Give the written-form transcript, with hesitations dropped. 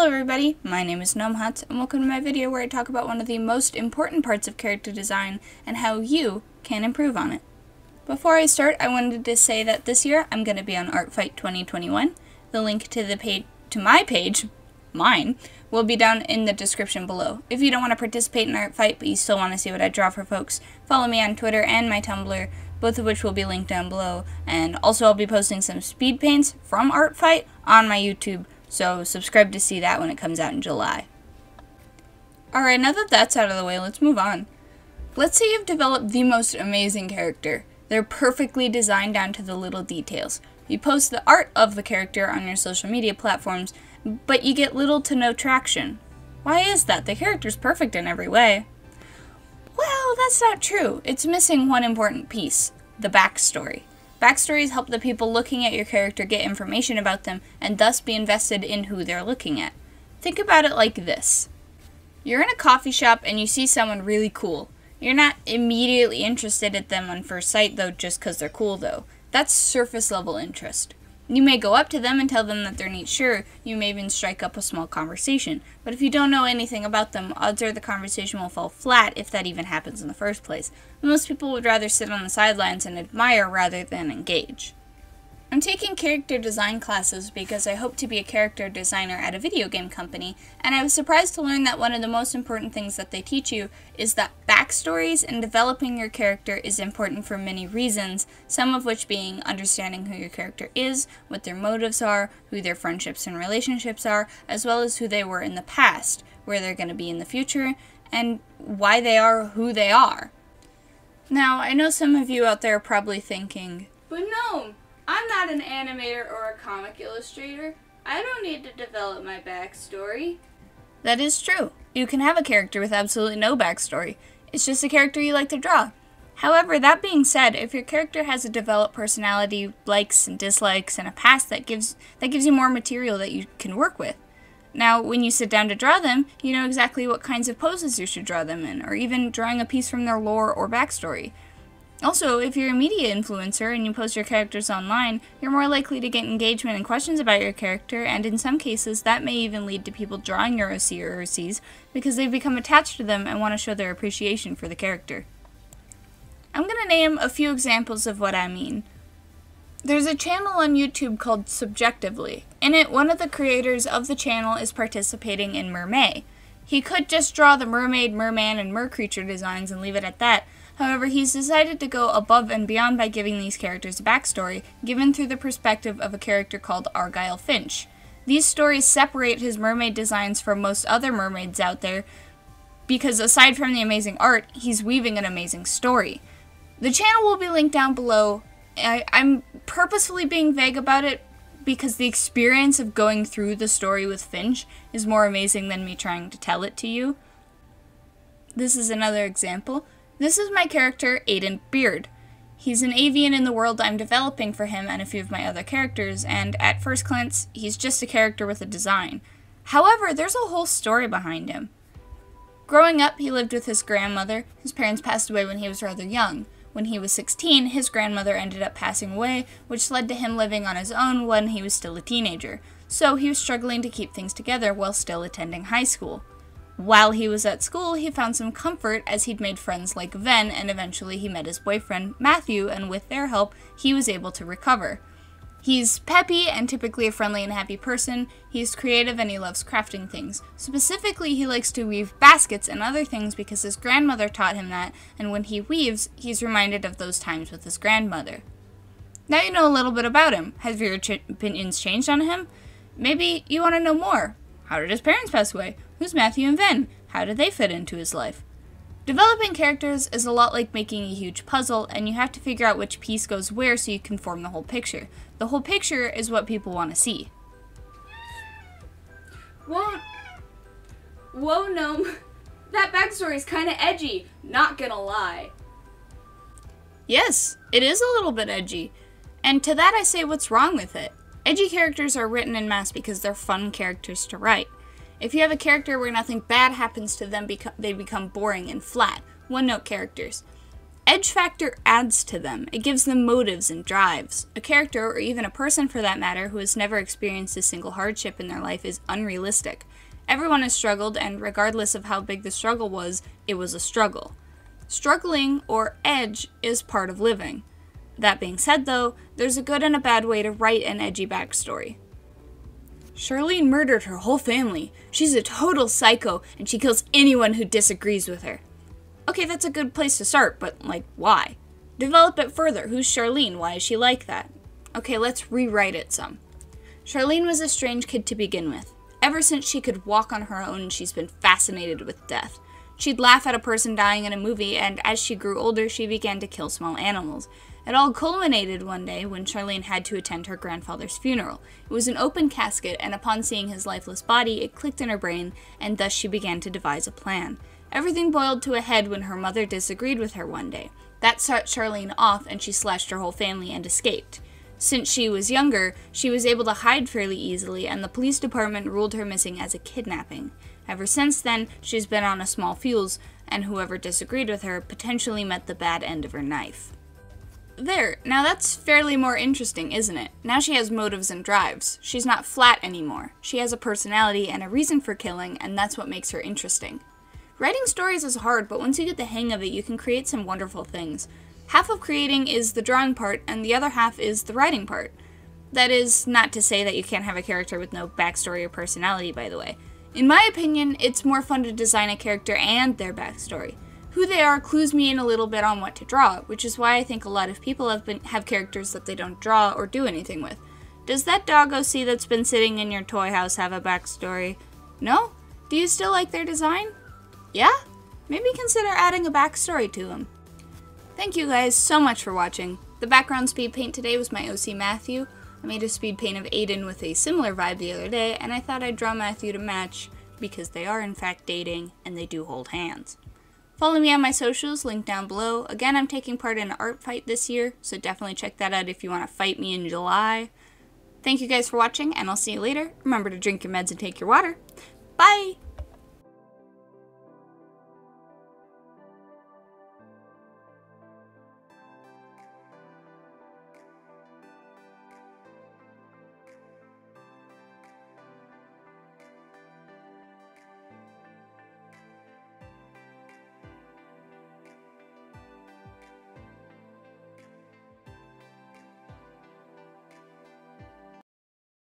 everybody, my name is Gnomehuts, and welcome to my video where I talk about one of the most important parts of character design and how you can improve on it. Before I start, I wanted to say that this year I'm going to be on ArtFight 2021. The link to my page, mine, will be down in the description below. If you don't want to participate in ArtFight but you still want to see what I draw for folks, follow me on Twitter and my Tumblr, both of which will be linked down below, and also I'll be posting some speed paints from ArtFight on my YouTube. So subscribe to see that when it comes out in July. Alright, now that that's out of the way, let's move on. Let's say you've developed the most amazing character. They're perfectly designed down to the little details. You post the art of the character on your social media platforms, but you get little to no traction. Why is that? The character's perfect in every way. Well, that's not true. It's missing one important piece, the backstory. Backstories help the people looking at your character get information about them and thus be invested in who they're looking at. Think about it like this. You're in a coffee shop and you see someone really cool. You're not immediately interested in them on first sight though, just because they're cool though. That's surface level interest. You may go up to them and tell them that they're neat, sure, you may even strike up a small conversation, but if you don't know anything about them, odds are the conversation will fall flat if that even happens in the first place. Most people would rather sit on the sidelines and admire rather than engage. I'm taking character design classes because I hope to be a character designer at a video game company, and I was surprised to learn that one of the most important things that they teach you is that backstories and developing your character is important for many reasons, some of which being understanding who your character is, what their motives are, who their friendships and relationships are, as well as who they were in the past, where they're going to be in the future, and why they are who they are. Now, I know some of you out there are probably thinking, but no, I'm not an animator or a comic illustrator. I don't need to develop my backstory. That is true. You can have a character with absolutely no backstory. It's just a character you like to draw. However, that being said, if your character has a developed personality, likes and dislikes, and a past that gives you more material that you can work with. Now, when you sit down to draw them, you know exactly what kinds of poses you should draw them in, or even drawing a piece from their lore or backstory. Also, if you're a media influencer and you post your characters online, you're more likely to get engagement and questions about your character, and in some cases, that may even lead to people drawing your OC or OCs because they've become attached to them and want to show their appreciation for the character. I'm going to name a few examples of what I mean. There's a channel on YouTube called Subjectively. In it, one of the creators of the channel is participating in Mermaid. He could just draw the mermaid, merman, and mercreature designs and leave it at that. However, he's decided to go above and beyond by giving these characters a backstory, given through the perspective of a character called Argyle Finch. These stories separate his mermaid designs from most other mermaids out there, because aside from the amazing art, he's weaving an amazing story. The channel will be linked down below. I'm purposefully being vague about it, because the experience of going through the story with Finch is more amazing than me trying to tell it to you. This is another example. This is my character, Aiden Beard. He's an avian in the world I'm developing for him and a few of my other characters, and at first glance, he's just a character with a design. However, there's a whole story behind him. Growing up, he lived with his grandmother. His parents passed away when he was rather young. When he was 16, his grandmother ended up passing away, which led to him living on his own when he was still a teenager. So he was struggling to keep things together while still attending high school. While he was at school, he found some comfort as he'd made friends like Ven, and eventually he met his boyfriend, Matthew, and with their help, he was able to recover. He's peppy and typically a friendly and happy person. He's creative and he loves crafting things. Specifically, he likes to weave baskets and other things because his grandmother taught him that, and when he weaves, he's reminded of those times with his grandmother. Now you know a little bit about him. Have your opinions changed on him? Maybe you want to know more. How did his parents pass away? Who's Matthew and Ven? How did they fit into his life? Developing characters is a lot like making a huge puzzle, and you have to figure out which piece goes where so you can form the whole picture. The whole picture is what people want to see. Whoa, Gnome. That backstory's kind of edgy, not gonna lie. Yes, it is a little bit edgy. And to that I say, what's wrong with it? Edgy characters are written en masse because they're fun characters to write. If you have a character where nothing bad happens to them, they become boring and flat, one-note characters. Edge factor adds to them. It gives them motives and drives. A character, or even a person for that matter, who has never experienced a single hardship in their life is unrealistic. Everyone has struggled, and regardless of how big the struggle was, it was a struggle. Struggling, or edge, is part of living. That being said though, there's a good and a bad way to write an edgy backstory. Charlene murdered her whole family. She's a total psycho, and she kills anyone who disagrees with her. Okay, that's a good place to start, but, like, why? Develop it further. Who's Charlene? Why is she like that? Okay, let's rewrite it some. Charlene was a strange kid to begin with. Ever since she could walk on her own, she's been fascinated with death. She'd laugh at a person dying in a movie, and as she grew older, she began to kill small animals. It all culminated one day when Charlene had to attend her grandfather's funeral. It was an open casket, and upon seeing his lifeless body, it clicked in her brain, and thus she began to devise a plan. Everything boiled to a head when her mother disagreed with her one day. That set Charlene off, and she slashed her whole family and escaped. Since she was younger, she was able to hide fairly easily, and the police department ruled her missing as a kidnapping. Ever since then, she's been on a small fuse, and whoever disagreed with her potentially met the bad end of her knife. There, now that's fairly more interesting, isn't it? Now she has motives and drives. She's not flat anymore. She has a personality and a reason for killing, and that's what makes her interesting. Writing stories is hard, but once you get the hang of it, you can create some wonderful things. Half of creating is the drawing part, and the other half is the writing part. That is not to say that you can't have a character with no backstory or personality, by the way. In my opinion, it's more fun to design a character and their backstory. Who they are clues me in a little bit on what to draw, which is why I think a lot of people have characters that they don't draw or do anything with. Does that dog OC that's been sitting in your toy house have a backstory? No? Do you still like their design? Yeah? Maybe consider adding a backstory to him. Thank you guys so much for watching. The background speed paint today was my OC Matthew. I made a speed paint of Aiden with a similar vibe the other day, and I thought I'd draw Matthew to match because they are in fact dating and they do hold hands. Follow me on my socials, linked down below. Again, I'm taking part in an art fight this year, so definitely check that out if you want to fight me in July. Thank you guys for watching, and I'll see you later. Remember to drink your meds and take your water. Bye!